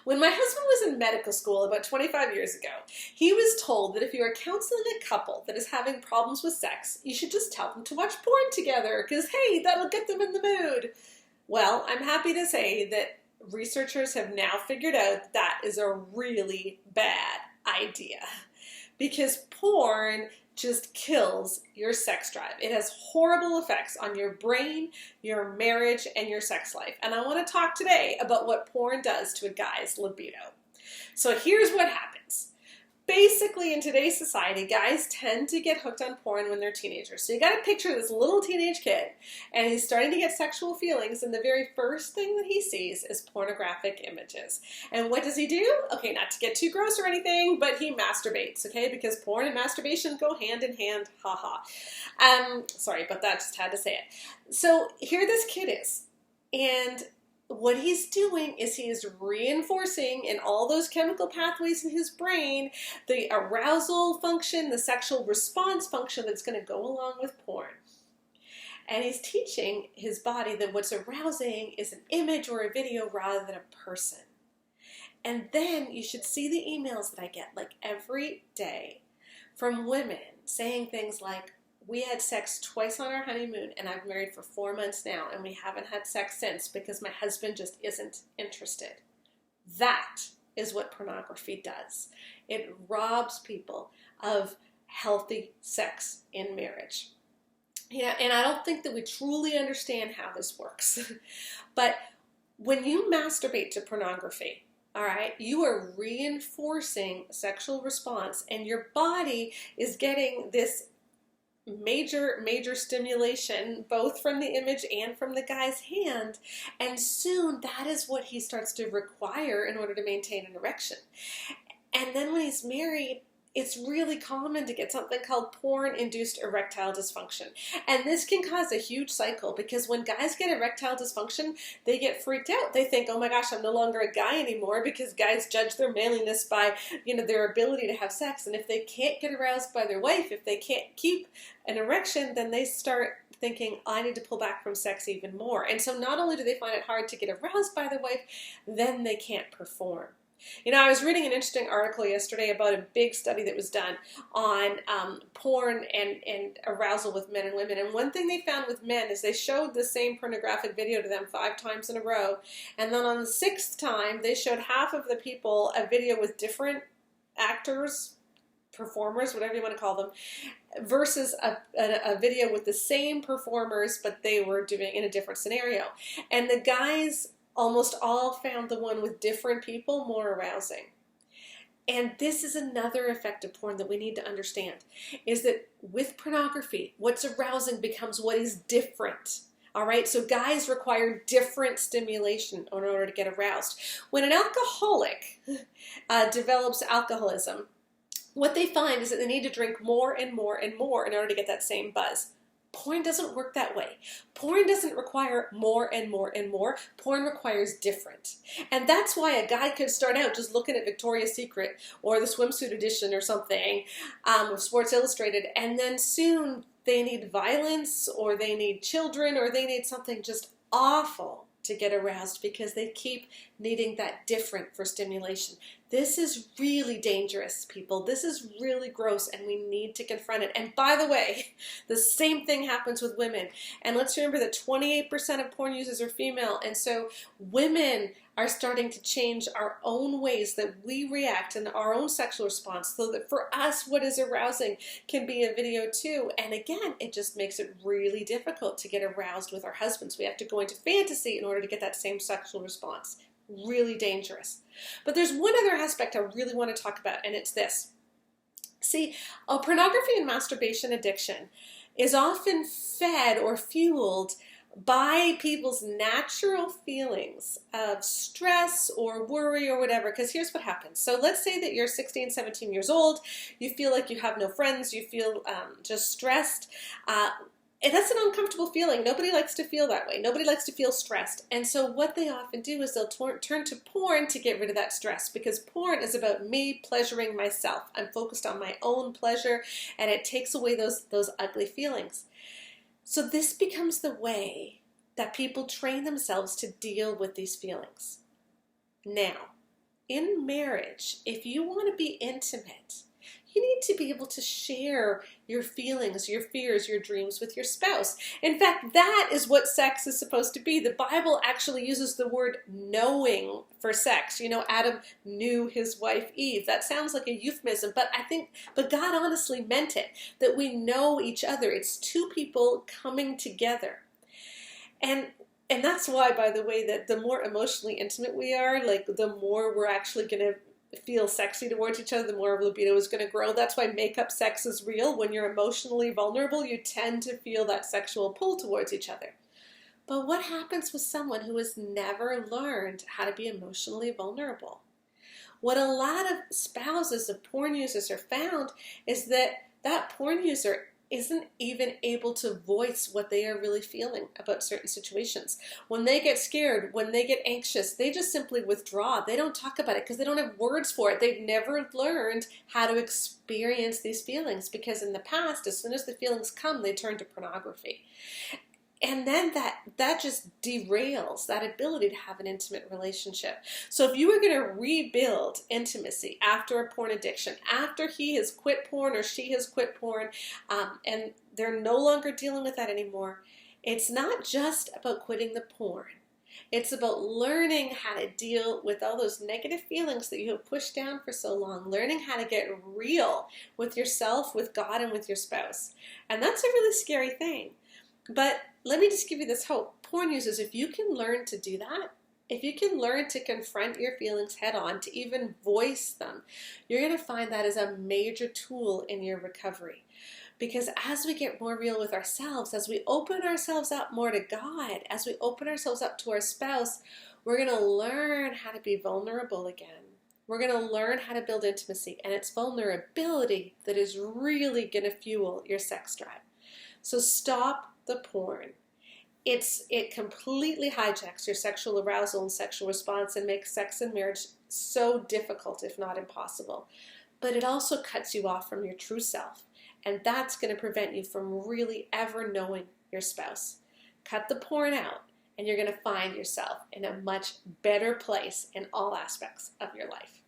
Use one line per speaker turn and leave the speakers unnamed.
When my husband was in medical school about 25 years ago, he was told that if you are counseling a couple that is having problems with sex, you should just tell them to watch porn together because, hey, that'll get them in the mood. Well, I'm happy to say that researchers have now figured out that is a really bad idea because porn just kills your sex drive. It has horrible effects on your brain, your marriage, and your sex life. And I want to talk today about what porn does to a guy's libido. So here's what happens. Basically, in today's society, guys tend to get hooked on porn when they're teenagers. So you got to picture this little teenage kid, and he's starting to get sexual feelings, and the very first thing that he sees is pornographic images. And what does he do? Okay, not to get too gross or anything, but he masturbates, okay? Because porn and masturbation go hand in hand, haha. Sorry, but that just had to say it. So here this kid is, and what he's doing is he is reinforcing in all those chemical pathways in his brain the arousal function, the sexual response function that's going to go along with porn. And he's teaching his body that what's arousing is an image or a video rather than a person. And then you should see the emails that I get like every day from women saying things like, we had sex twice on our honeymoon, and I've been married for 4 months now, and we haven't had sex since because my husband just isn't interested. That is what pornography does. It robs people of healthy sex in marriage. Yeah, and I don't think that we truly understand how this works. But when you masturbate to pornography, all right, you are reinforcing sexual response, and your body is getting this major stimulation, both from the image and from the guy's hand, and soon that is what he starts to require in order to maintain an erection. And then when he's married, it's really common to get something called porn-induced erectile dysfunction. And this can cause a huge cycle because when guys get erectile dysfunction, they get freaked out. They think, oh my gosh, I'm no longer a guy anymore, because guys judge their manliness by, their ability to have sex. And if they can't get aroused by their wife, if they can't keep an erection, then they start thinking, I need to pull back from sex even more. And so not only do they find it hard to get aroused by their wife, then they can't perform. I was reading an interesting article yesterday about a big study that was done on porn and arousal with men and women. And one thing they found with men is they showed the same pornographic video to them 5 times in a row. And then on the 6th time, they showed half of the people a video with different actors, performers, whatever you want to call them, versus a video with the same performers, but they were doing in a different scenario. And the guys almost all found the one with different people more arousing. And this is another effect of porn that we need to understand, is that with pornography, what's arousing becomes what is different. All right, so guys require different stimulation in order to get aroused. When an alcoholic develops alcoholism, what they find is that they need to drink more and more and more in order to get that same buzz. Porn doesn't work that way. Porn doesn't require more and more and more. Porn requires different. And that's why a guy could start out just looking at Victoria's Secret or the swimsuit edition or something of Sports Illustrated, and then soon they need violence, or they need children, or they need something just awful to get aroused because they keep needing that different for stimulation. This is really dangerous, people. This is really gross, and we need to confront it. And by the way, the same thing happens with women. And let's remember that 28% of porn users are female, and so women are starting to change our own ways that we react and our own sexual response, so that for us, what is arousing can be a video too. And again, it just makes it really difficult to get aroused with our husbands. We have to go into fantasy in order to get that same sexual response. Really dangerous. But there's one other aspect I really want to talk about, and it's this. See, pornography and masturbation addiction is often fed or fueled by people's natural feelings of stress or worry or whatever. Because here's what happens. So let's say that you're 16, 17 years old, you feel like you have no friends, you feel just stressed. And that's an uncomfortable feeling. Nobody likes to feel that way. Nobody likes to feel stressed. And so what they often do is they'll turn to porn to get rid of that stress, because porn is about me pleasuring myself. I'm focused on my own pleasure, and it takes away those ugly feelings. So this becomes the way that people train themselves to deal with these feelings. Now, in marriage, if you want to be intimate, you need to be able to share your feelings, your fears, your dreams with your spouse. In fact, that is what sex is supposed to be. The Bible actually uses the word knowing for sex. You know, Adam knew his wife Eve. That sounds like a euphemism, but God honestly meant it, that we know each other. It's two people coming together. And that's why, by the way, that the more emotionally intimate we are, like the more we're actually going to feel sexy towards each other, the more libido is going to grow. That's why makeup sex is real. When you're emotionally vulnerable, you tend to feel that sexual pull towards each other. But what happens with someone who has never learned how to be emotionally vulnerable? What a lot of spouses of porn users are found is that porn user isn't even able to voice what they are really feeling about certain situations. When they get scared, when they get anxious, they just simply withdraw. They don't talk about it because they don't have words for it. They've never learned how to experience these feelings, because in the past, as soon as the feelings come, they turn to pornography. And then that just derails that ability to have an intimate relationship. So if you were going to rebuild intimacy after a porn addiction, after he has quit porn or she has quit porn, and they're no longer dealing with that anymore, it's not just about quitting the porn. It's about learning how to deal with all those negative feelings that you have pushed down for so long, learning how to get real with yourself, with God, and with your spouse. And that's a really scary thing. But let me just give you this hope. Porn users, if you can learn to do that, if you can learn to confront your feelings head on, to even voice them, you're going to find that is a major tool in your recovery. Because as we get more real with ourselves, as we open ourselves up more to God, as we open ourselves up to our spouse, we're going to learn how to be vulnerable again. We're going to learn how to build intimacy, and it's vulnerability that is really going to fuel your sex drive. So stop the porn. It completely hijacks your sexual arousal and sexual response and makes sex and marriage so difficult, if not impossible. But it also cuts you off from your true self, and that's going to prevent you from really ever knowing your spouse. Cut the porn out, and you're going to find yourself in a much better place in all aspects of your life.